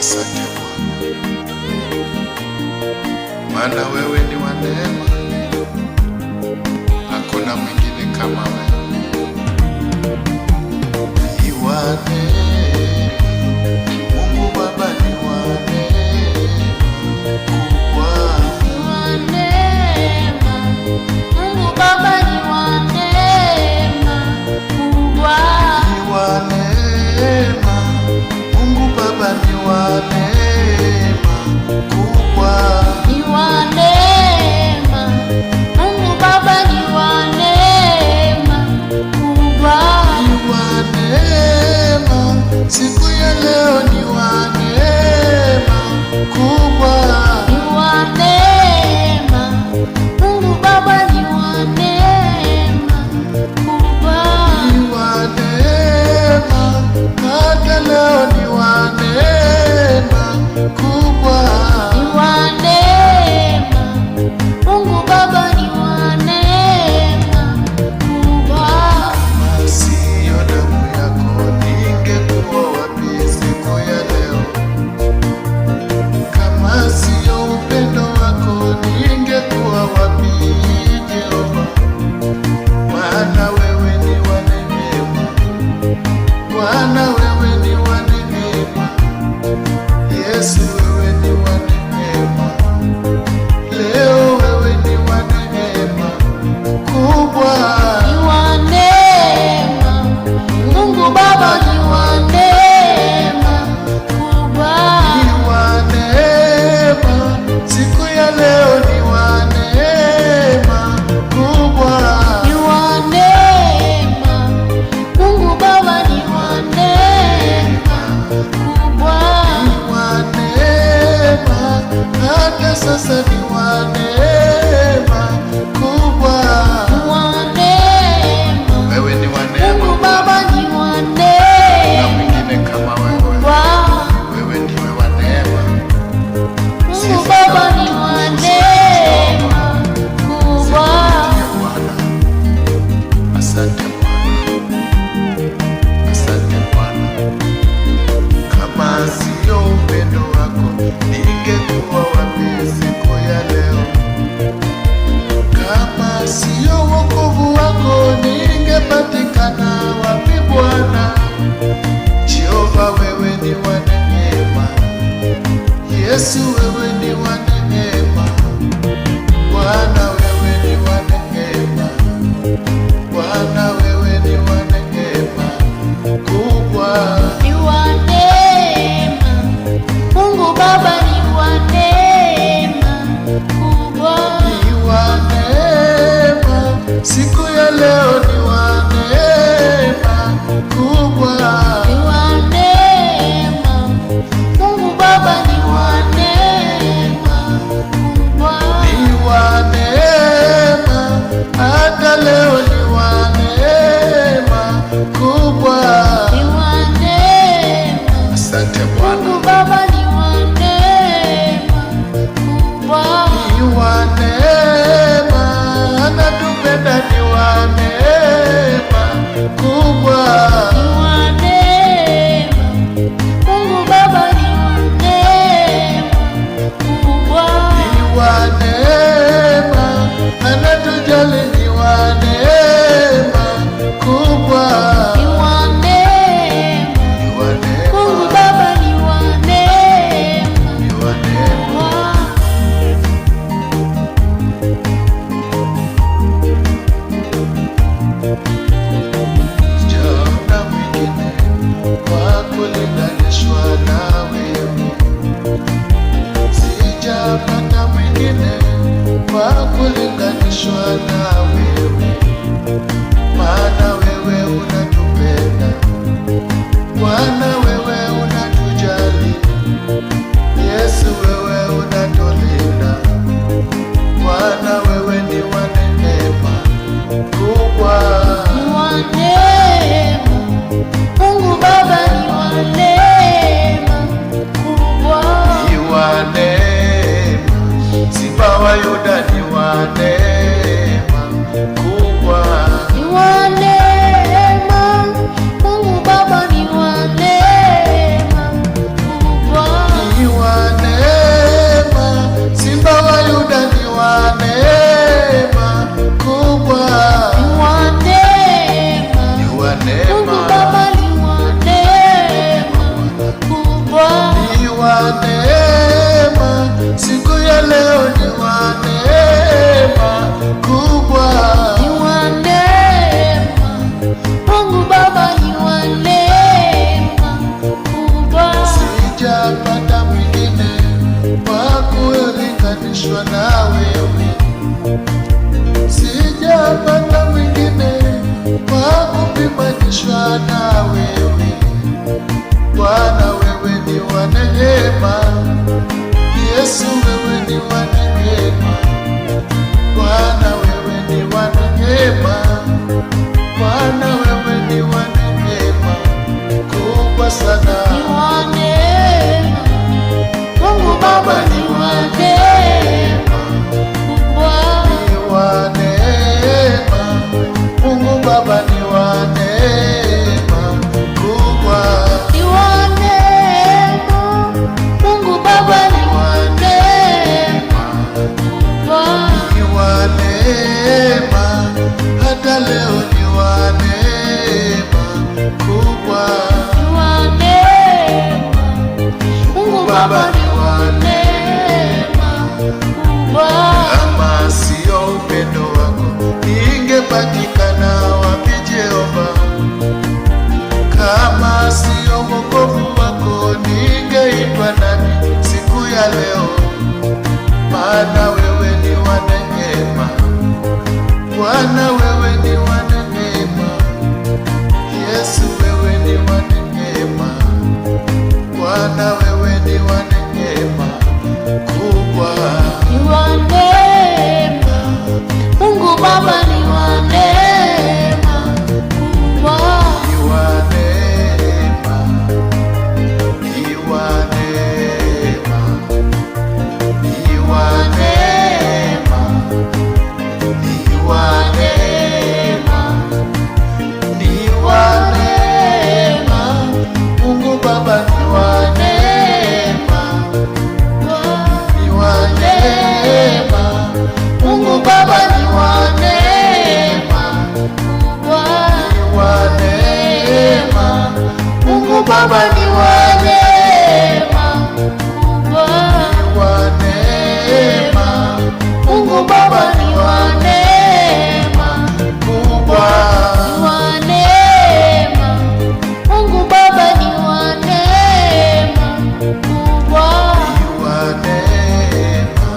Asante Bwana, maana wewe ni wa neema, hakuna mwingine kama wewe. Ni wa neema, Mungu Baba ni wa neema kubwa. Ni wa neema, Mungu Baba ni wa neema kubwa. Ni wa neema, Mungu Baba ni wa neema kubwa. Ni wa neema, Mungu Baba ni wa neema kubwa. Ni wa neema, siku ya leo ni wa neema kubwa. Ni wa neema, Mungu Baba ni wa neema kubwa. Ni wa neema, hata leo ni wa neema kubwa. Ni wa neema, Mungu Baba ni wa neema kubwa. Kama siyo damu yako ningekuwa wapi siku ya leo? Kama siyo upendo wako ningekuwa wapi Jehova? Maana wewe ni wa neema, Bwana wewe ni wa neema, Yesu wewe ni wa neema, leo wewe ni wa neema kubwa. Ni wa neema, Mungu Baba ni wa neema kubwa. Ni wa neema, siku ya leo ni wa neema kubwa. Ni wa neema, Mungu Baba ni wa neema kubwa. Ni wa neema, hata sasa ni wa neema kubwa. Ni wa neema, Wewe ni wa neema, Mungu Baba ni wa na neema mwingine kama wewe. kubwa. Wewe ndiwe wa neema. Mungu Baba ni wa neema kubwa. Bwana, asante Bwana, asante Bwana. Kama sio upendo wako ningekuwa wapi siku ya leo? Kama sio wokovu wako ningepatikana wapi Bwana? Jehova wewe ni wa neema, Yesu wewe ni wa neema, Bwana wewe ni wa neema, Bwana wewe ni wa neema kubwa. Ni wa neema, Mungu Baba ni wa neema kubwa. Ni wa neema, siku ya leo ni wa neema kubwa. Ni wa neema, Mungu Baba ni wa neema kubwa. Ni wa neema, hata leo ni wa neema kubwa. Ni wa neema, Asante Mungu Bwana. Baba ni wa neema kubwa. Ni wa neema, anatupenda ni wa neema kubwa. Ni wa neema, Mungu Baba ni wa neema kubwa. Ni wa neema, anatujali ni wa neema kubwa. Ni wa neema, Ni wa Mungu neema, Baba ni wa neema ni wa neema. kubwa. Sijaona mwingine wa kulinganishwa na wewe, sijapata mwingine wa kulinganishwa na wewe, maana wewe unatupenda Bwana, wewe unatujali, Yesu wewe unatulinda, Bwana wewe ni wa neema kubwa. Ni wa neema, Mungu Baba ni wa neema Baba ni wa neema kubwa. Kama sio upendo wako ningepatikana wapi Jehova? Kama sio wokovu wako ningeitwa nani siku ya leo? Maana wewe ni wa neema Bwana, wewe ni wa neema Yesu, wewe ni wa neema Bwana, wewe ni wa neema kubwa. Ni wa neema Mungu Baba, ni wa neema kubwa. Ni wa neema, ni wa neema, ni wa neema, ni wa neema, ni wa neema. Mungu Baba ni wa neema, ni wa neema. Mungu Baba ni wa neema kubwa. Ni wa neema. Mungu Baba ni wa neema kubwa. Ni wa neema. Mungu Baba ni wa neema kubwa. Ni wa neema Mungu Baba, ni wa neema kubwa. Ni wa neema.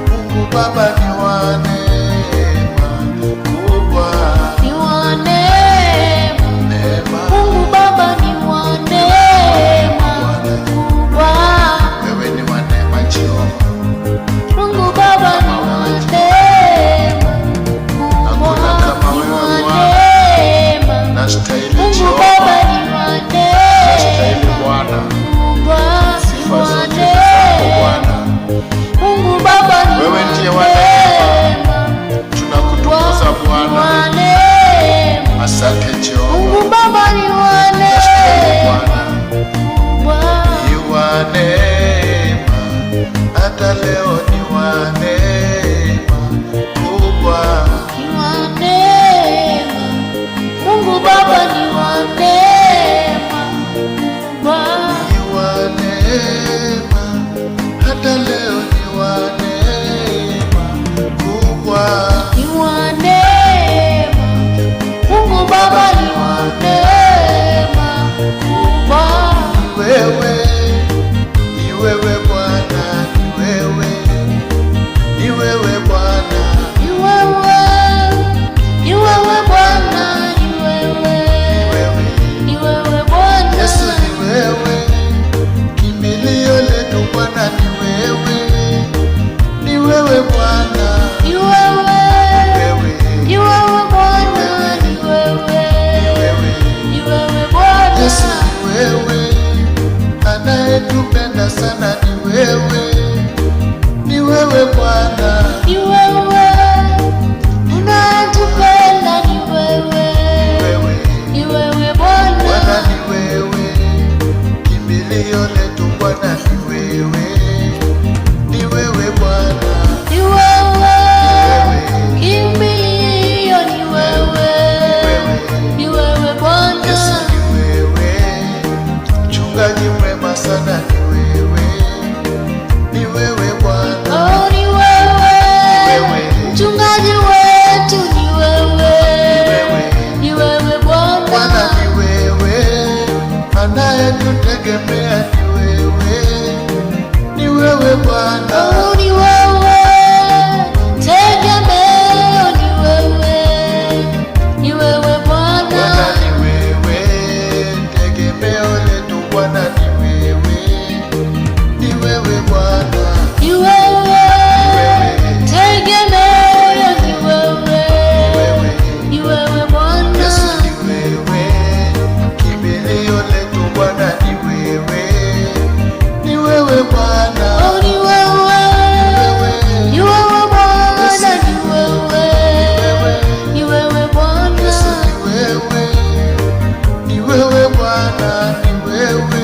Mungu Baba ni wa neema kubwa. Ni wa neema Neema. Mungu Baba, ni wa neema kubwa. Wewe ni wa neema Jehova. Mungu Baba ni wa neema kubwa. Hakuna kama Ni wewe wa Bwana. neema Nastahili Mungu Jehova. Baba, ni wa Nastahili neema Bwana. kubwa. Ni Sifa wa zote ni zako Bwana. neema Mungu Baba, ni Wewe wa ndiye wa neema Tunakutukuza kubwa. Ni wa Bwana. neema Asante Jehova. Mungu Baba, ni wa Nastahili neema Bwana. kubwa. Ni wa neema. Hata leo ni wa neema kubwa. Ni wa neema Mungu Baba, ni wa neema kubwa. Ni wa neema. Hata leo ni wa neema kubwa. Ni wa neema Mungu Baba, ni wa neema kubwa. Ni wewe, ni wewe Bwana, ni wewe, ni wewe Bwana, Ni wewe, ni wewe Bwana, ni wewe, ni wewe ni wewe Bwana. Yesu, ni wewe kimbilio letu Bwana, ni wewe, ni wewe Bwana, Ni wewe, wewe, ni wewe Bwana, ni wewe, wewe ni wewe Bwana. Yesu, ni wewe anayetupenda sana, ni wewe, ni wewe Bwana, Ni wewe unatupenda, ni wewe, wewe ni wewe Bwana, Bwana. ni wewe kimbilio letu Bwana, ni wewe, ni wewe Bwana, Ni wewe kimbilio, ni wewe, ni wewe Bwana. Yesu, ni wewe mchungaji mwema sana, ni wewe, ni wewe Bwana, Oh, ni wewe wewe, mchungaji wetu, ni wewe, wewe ni wewe Bwana, Bwana. ni wewe anayetutegemea, ni wewe Bwana, Oh, ni wewe tegemeo, ni wewe, ni wewe Bwana, Bwana. ni wewe tegemeo letu Bwana, ni wewe Bwana, Ni wewe tegemeo, ni wewe, wewe ni wewe Bwana. Yesu, ni wewe kimbilio letu Bwana, ni wewe Bwana, Oh, ni wewe, wewe ni wewe Bwana, ni wewe, ni wewe Bwana. Yesu, ni wewe Bwana, ni wewe